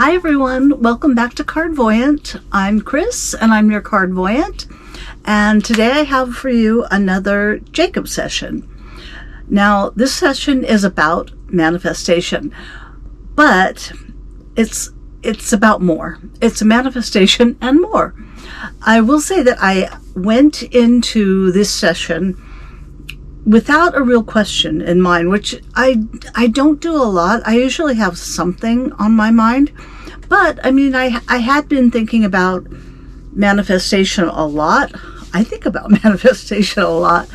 Hi everyone, welcome back to Cardvoyant. I'm Kris and I'm your Cardvoyant, and today I have for you another Jacob session. Now this session is about manifestation, but it's about more. It's a manifestation and more. I will say that I went into this session without a real question in mind, which I don't do a lot. I usually have something on my mind, but I mean, I had been thinking about manifestation a lot. I think about manifestation a lot.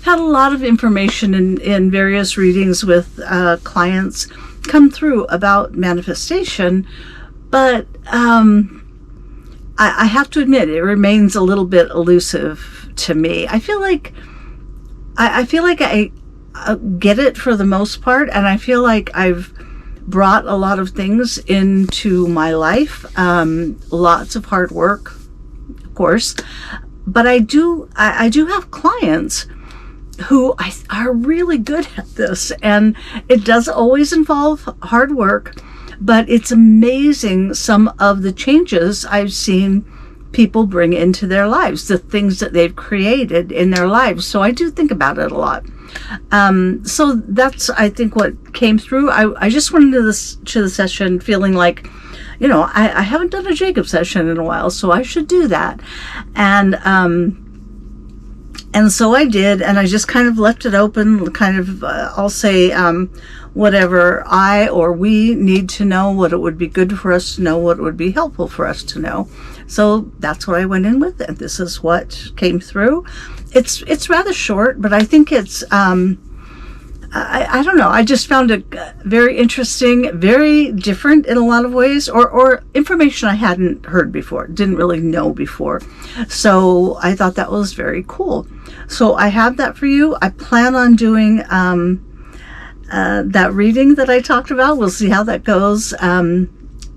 Had a lot of information in various readings with clients come through about manifestation, but I have to admit it remains a little bit elusive to me. I feel like I get it for the most part, and I feel like I've brought a lot of things into my life, lots of hard work, of course, but I do have clients who are really good at this, and it does always involve hard work, but it's amazing some of the changes I've seen people bring into their lives, the things that they've created in their lives. So I do think about it a lot. So that's, I think, what came through. I just went into the session feeling like, you know, I haven't done a Jacob session in a while, so I should do that. And so I did, and I just kind of left it open, kind of, I'll say, whatever I or we need to know, what it would be good for us to know, what would be helpful for us to know. So that's what I went in with, and this is what came through. It's rather short, but I think it's, I don't know, I just found it very interesting, very different in a lot of ways, or information I hadn't heard before, didn't really know before. So I thought that was very cool. So I have that for you. I plan on doing that reading that I talked about. We'll see how that goes.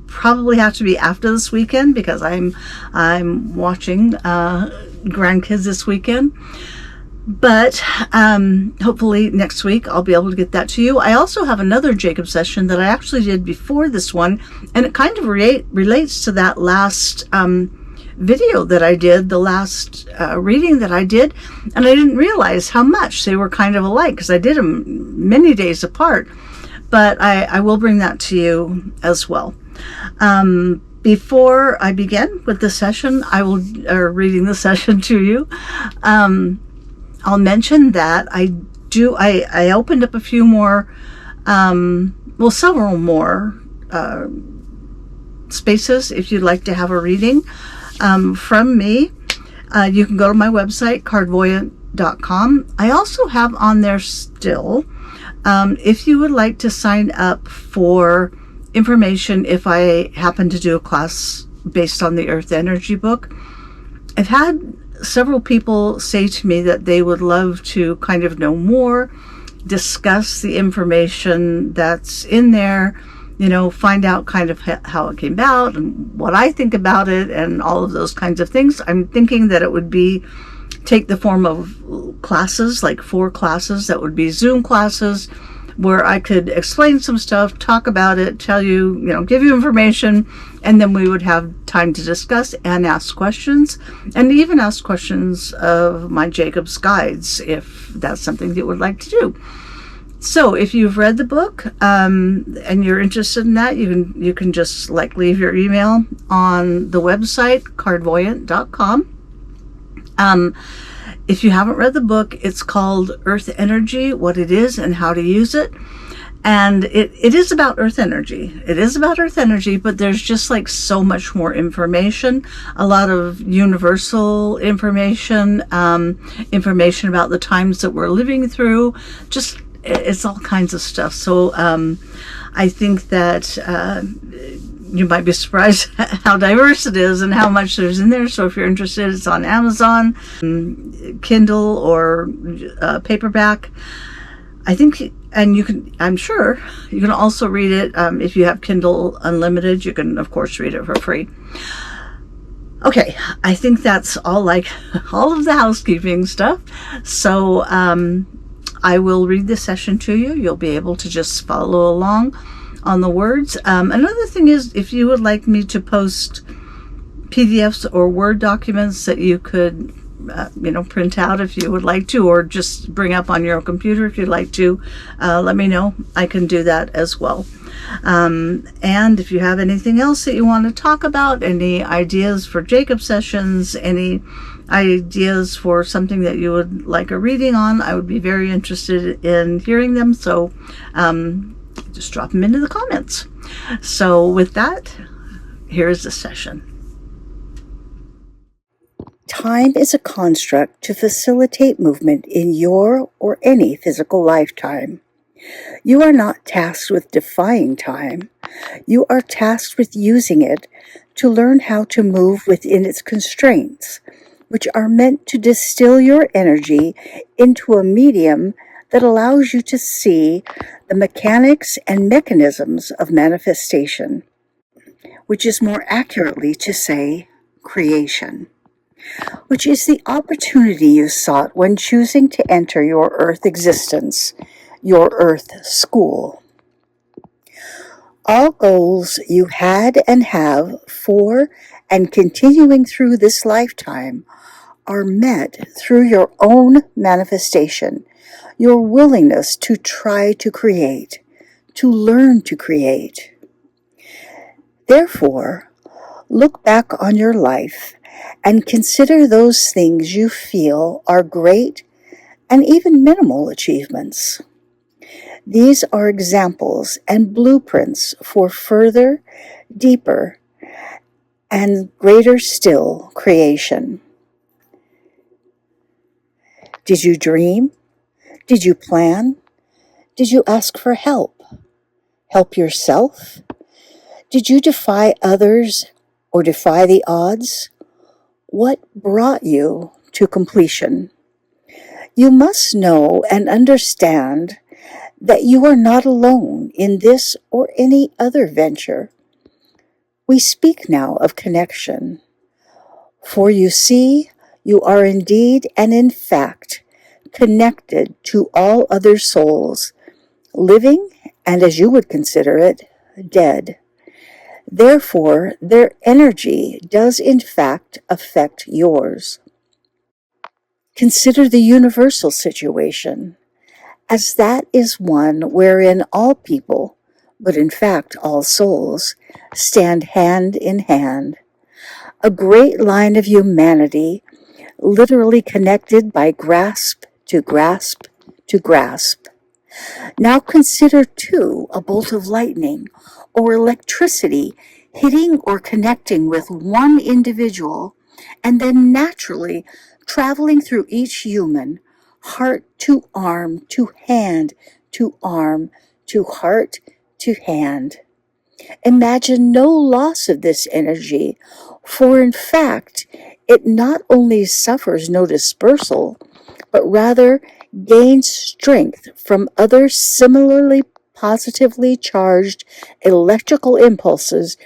Probably have to be after this weekend because I'm watching grandkids this weekend. But hopefully next week I'll be able to get that to you. I also have another Jacob session that I actually did before this one, and it kind of relates to that last video that I did, the last reading that I did, and I didn't realize how much they were kind of alike because I did them many days apart. But I will bring that to you as well. Before I begin with the session, reading the session to you, I'll mention that I opened up a few more, several more spaces if you'd like to have a reading from me. You can go to my website, cardvoyant.com. I also have on there still, if you would like to sign up for information if I happen to do a class based on the Earth Energy book. I've had several people say to me that they would love to kind of know more, discuss the information that's in there, you know, find out kind of how it came about and what I think about it and all of those kinds of things. I'm thinking that it would take the form of classes, like 4 classes that would be Zoom classes, where I could explain some stuff, talk about it, tell you, you know, give you information, and then we would have time to discuss and ask questions, and even ask questions of my Jacob's guides if that's something that you would like to do. So if you've read the book and you're interested in that, you can just leave your email on the website, cardvoyant.com. If you haven't read the book, it's called Earth Energy, What It Is and How to Use It. And it is about Earth Energy. It is about Earth Energy, but there's just so much more information, a lot of universal information, information about the times that we're living through. Just, it's all kinds of stuff. So I think that you might be surprised how diverse it is and how much there's in there. So if you're interested, it's on Amazon, Kindle, or paperback. I think, and I'm sure you can also read it if you have Kindle Unlimited. You can, of course, read it for free. Okay, I think that's all all of the housekeeping stuff. So I will read the session to you. You'll be able to just follow along. on the words. Another thing is, if you would like me to post PDFs or Word documents that you could print out if you would like to, or just bring up on your computer if you'd like to, let me know. I can do that as well. And if you have anything else that you want to talk about, any ideas for Jacob sessions, any ideas for something that you would like a reading on, I would be very interested in hearing them. So just drop them into the comments. So with that, here's the session. Time is a construct to facilitate movement in your or any physical lifetime. You are not tasked with defying time. You are tasked with using it to learn how to move within its constraints, which are meant to distill your energy into a medium that allows you to see the mechanics and mechanisms of manifestation, which is more accurately to say creation, which is the opportunity you sought when choosing to enter your earth existence, your earth school. All goals you had and have for and continuing through this lifetime are met through your own manifestation, your willingness to try to create, to learn to create. Therefore, look back on your life and consider those things you feel are great and even minimal achievements. These are examples and blueprints for further, deeper, and greater still creation. Did you dream? Did you plan? Did you ask for help? Help yourself? Did you defy others or defy the odds? What brought you to completion? You must know and understand that you are not alone in this or any other venture. We speak now of connection. For you see, you are indeed and in fact connected to all other souls, living and, as you would consider it, dead. Therefore, their energy does in fact affect yours. Consider the universal situation, as that is one wherein all people, but in fact all souls, stand hand in hand. A great line of humanity, literally connected by grasp to grasp to grasp. Now consider, too, a bolt of lightning or electricity hitting or connecting with one individual and then naturally traveling through each human, heart to arm to hand to arm to heart to hand. Imagine no loss of this energy, for in fact, it not only suffers no dispersal, but rather gains strength from other similarly positively charged electrical impulses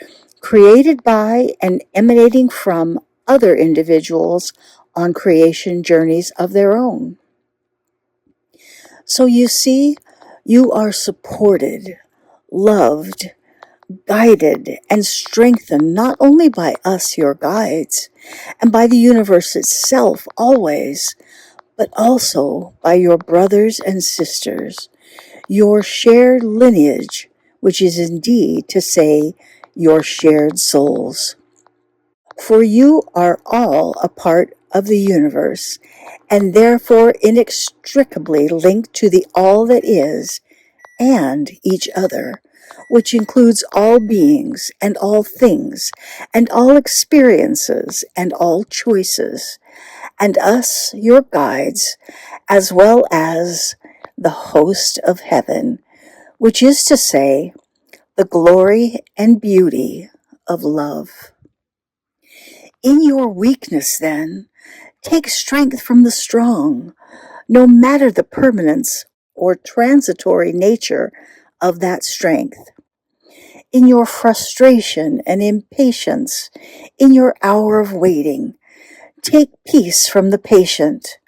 created by and emanating from other individuals on creation journeys of their own. So you see, you are supported, loved, guided, and strengthened not only by us, your guides, and by the universe itself always, but also by your brothers and sisters, your shared lineage, which is indeed to say your shared souls. For you are all a part of the universe, and therefore inextricably linked to the all that is, and each other, which includes all beings and all things, and all experiences and all choices, and us, your guides, as well as the host of heaven, which is to say, the glory and beauty of love. In your weakness, then, take strength from the strong, no matter the permanence or transitory nature of that strength. In your frustration and impatience, in your hour of waiting, take peace from the patient.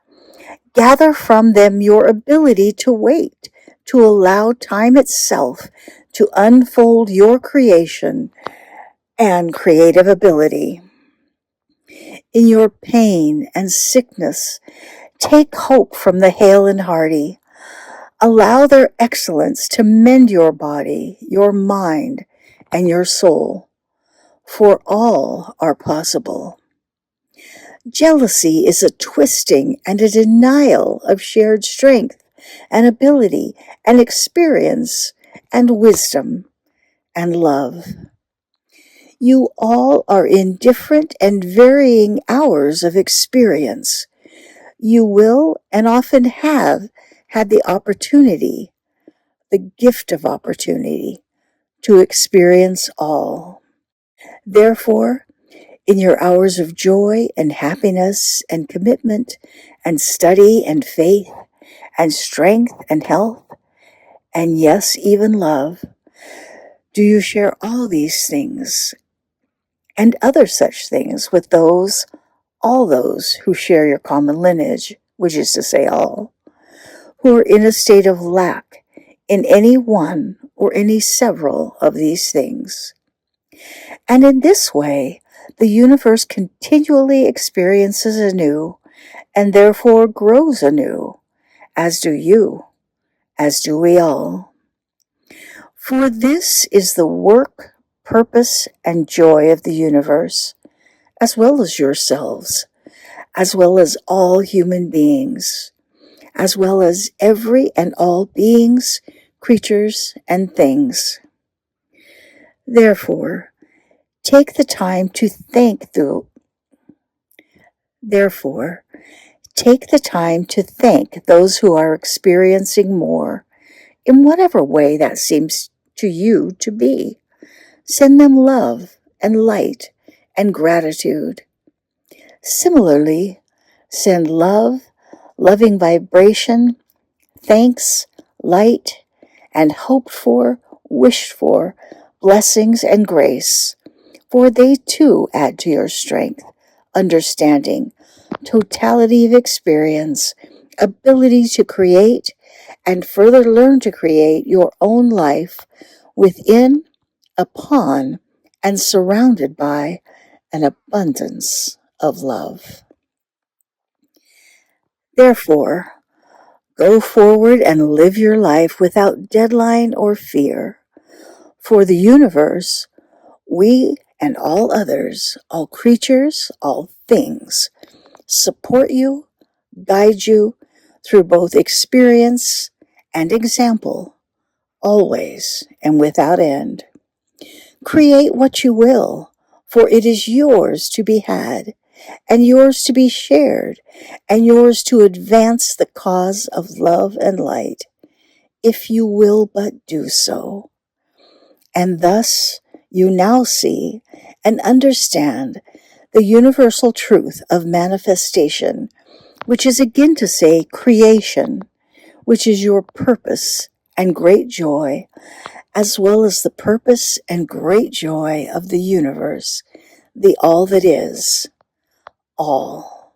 Gather from them your ability to wait, to allow time itself to unfold your creation and creative ability. In your pain and sickness, take hope from the hale and hearty. Allow their excellence to mend your body, your mind, and your soul, for all are possible. Jealousy is a twisting and a denial of shared strength and ability and experience and wisdom and love. You all are in different and varying hours of experience. You will and often have had the opportunity, the gift of opportunity, to experience all. Therefore, in your hours of joy and happiness and commitment and study and faith and strength and health, and yes, even love, do you share all these things and other such things with all those who share your common lineage, which is to say all, who are in a state of lack in any one or any several of these things. And in this way, the universe continually experiences anew and therefore grows anew, as do you, as do we all. For this is the work, purpose, and joy of the universe, as well as yourselves, as well as all human beings, as well as every and all beings, creatures, and things. Therefore, take the time to thank those who are experiencing more, in whatever way that seems to you to be. Send them love and light and gratitude. Similarly, send love, loving vibration, thanks, light, and hoped for, wished for blessings and grace, for they too add to your strength, understanding, totality of experience, ability to create, and further learn to create your own life within, upon, and surrounded by an abundance of love. Therefore, go forward and live your life without deadline or fear. For the universe, we and all others, all creatures, all things, support you, guide you through both experience and example, always and without end. Create what you will, for it is yours to be had, and yours to be shared, and yours to advance the cause of love and light, if you will but do so. And thus you now see and understand the universal truth of manifestation, which is again to say creation, which is your purpose and great joy, as well as the purpose and great joy of the universe, the all that is, all,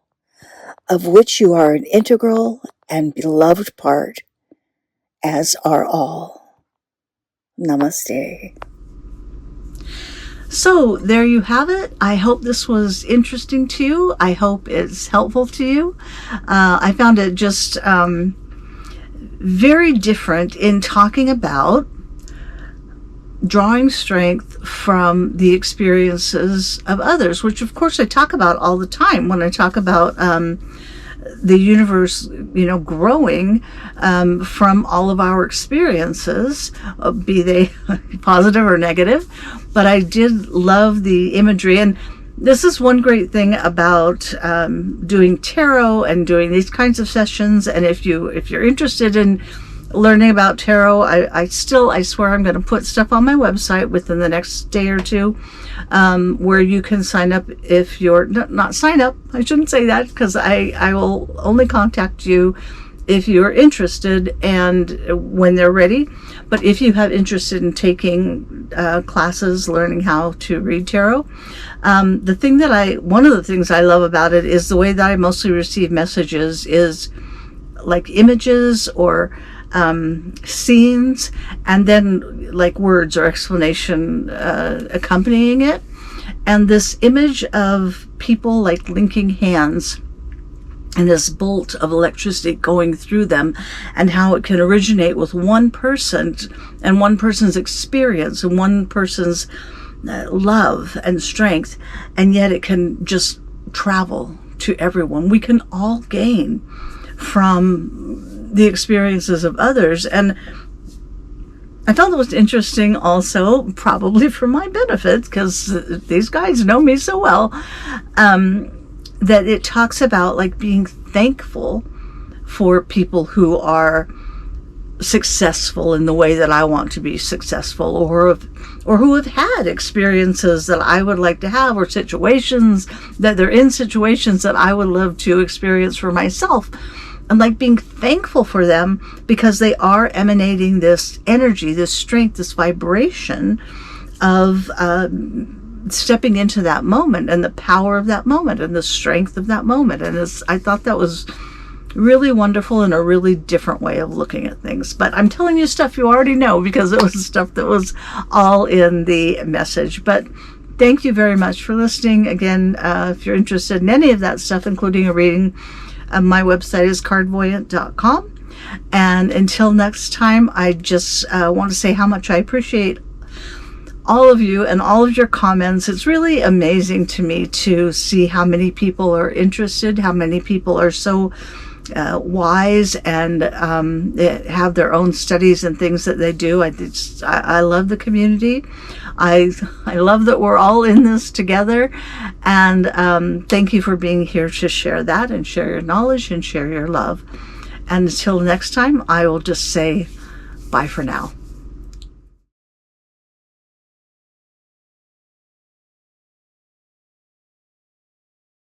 of which you are an integral and beloved part, as are all. Namaste. So there you have it. I hope this was interesting to you. I hope it's helpful to you. I found it just very different in talking about drawing strength from the experiences of others, which of course I talk about all the time when I talk about the universe, growing from all of our experiences, be they positive or negative. But I did love the imagery, and this is one great thing about doing tarot and doing these kinds of sessions. And if you're interested in learning about tarot, I swear I'm going to put stuff on my website within the next day or two, where you can sign up if you're not sign up. I shouldn't say that, because I will only contact you if you're interested and when they're ready. But if you have interest in taking classes, learning how to read tarot, one of the things I love about it is the way that I mostly receive messages is like images or scenes, and then like words or explanation accompanying it. And this image of people like linking hands and this bolt of electricity going through them, and how it can originate with one person and one person's experience and one person's love and strength, and yet it can just travel to everyone. We can all gain from the experiences of others. And I thought it was interesting also, probably for my benefit, because these guys know me so well, that it talks about like being thankful for people who are successful in the way that I want to be successful, or who have had experiences that I would like to have, or situations that they're in, situations that I would love to experience for myself. And like being thankful for them because they are emanating this energy, this strength, this vibration of stepping into that moment, and the power of that moment, and the strength of that moment. And I thought that was really wonderful, and a really different way of looking at things. But I'm telling you stuff you already know, because it was stuff that was all in the message. But thank you very much for listening. Again, if you're interested in any of that stuff, including a reading, my website is cardvoyant.com. And until next time, I just want to say how much I appreciate all of you and all of your comments. It's really amazing to me to see how many people are interested, how many people are so wise, and have their own studies and things that they do. I love the community. I love that we're all in this together, and thank you for being here to share that, and share your knowledge, and share your love. And until next time, I will just say bye for now.